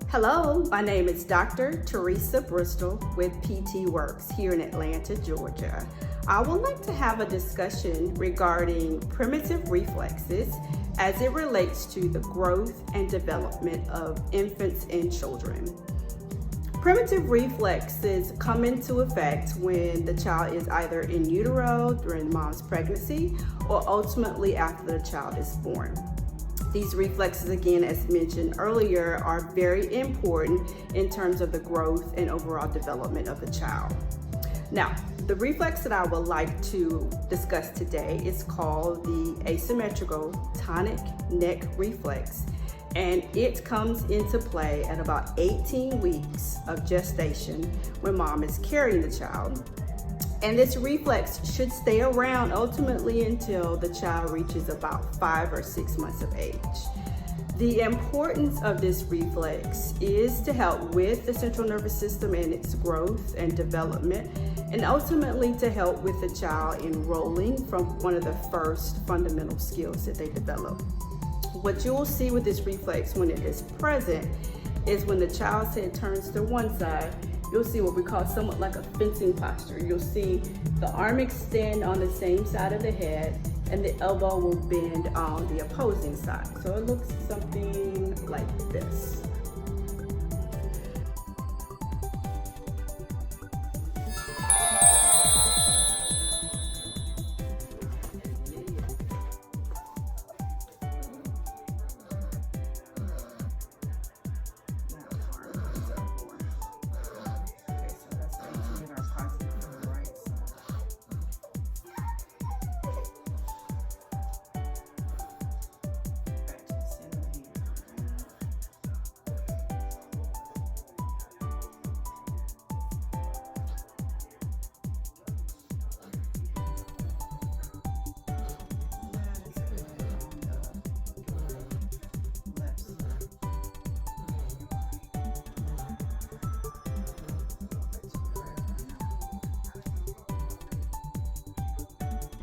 Hello, my name is Dr. Teresa Bristol with PT Works here in Atlanta, Georgia. I would like to have a discussion regarding primitive reflexes as it relates to the growth and development of infants and children. Primitive reflexes come into effect when the child is either in utero during mom's pregnancy or ultimately after the child is born. These reflexes, again, as mentioned earlier, are very important in terms of the growth and overall development of the child. Now, the reflex that I would like to discuss today is called the asymmetrical tonic neck reflex, and it comes into play at about 18 weeks of gestation when mom is carrying the child. And this reflex should stay around ultimately until the child reaches about 5 or 6 months of age. The importance of this reflex is to help with the central nervous system and its growth and development, and ultimately to help with the child enrolling from one of the first fundamental skills that they develop. What you will see with this reflex when it is present is when the child's head turns to one side, you'll see what we call somewhat like a fencing posture. You'll see the arm extend on the same side of the head and the elbow will bend on the opposing side. So it looks something like this.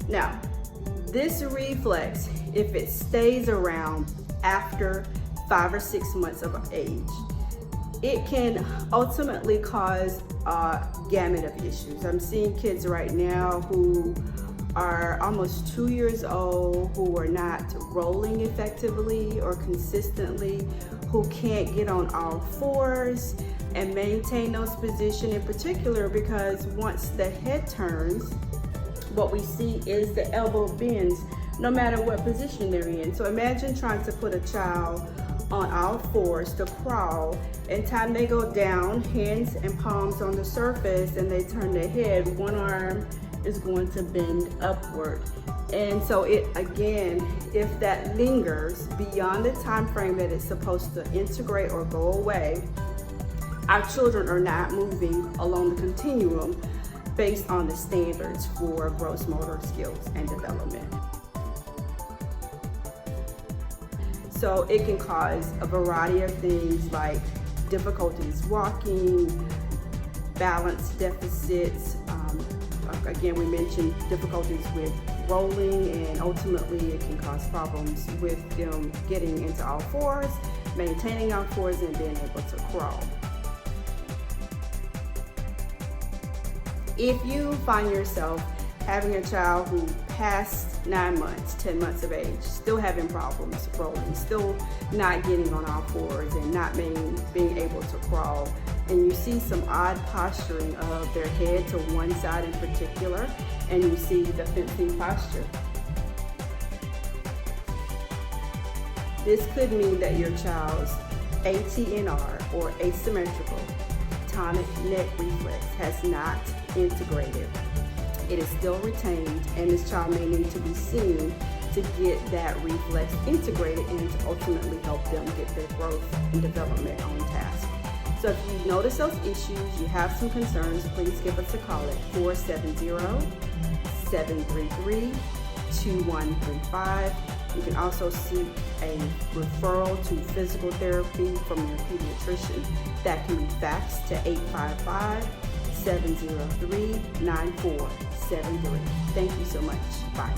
Now, this reflex, if it stays around after 5 or 6 months of age, it can ultimately cause a gamut of issues. I'm seeing kids right now who are almost 2 years old, who are not rolling effectively or consistently, who can't get on all fours and maintain those positions, in particular because once the head turns, what we see is the elbow bends no matter what position they're in. So imagine trying to put a child on all fours to crawl, and time they go down, hands and palms on the surface, and they turn their head, one arm is going to bend upward. And so it, again, if that lingers beyond the time frame that it's supposed to integrate or go away, our children are not moving along the continuum based on the standards for gross motor skills and development. So it can cause a variety of things like difficulties walking, balance deficits. Again, we mentioned difficulties with rolling, and ultimately it can cause problems with them getting into all fours, maintaining all fours, and being able to crawl. If you find yourself having a child who past 9 months, 10 months of age, still having problems rolling, still not getting on all fours and not being able to crawl, and you see some odd posturing of their head to one side in particular, and you see the fencing posture, this could mean that your child's ATNR, or asymmetrical tonic neck reflex, has not integrated. It is still retained, and this child may need to be seen to get that reflex integrated and to ultimately help them get their growth and development on task. So if you notice those issues, you have some concerns, please give us a call at 470-733-2135. You can also seek a referral to physical therapy from your pediatrician. That can be faxed to 855-703-9473. Thank you so much. Bye.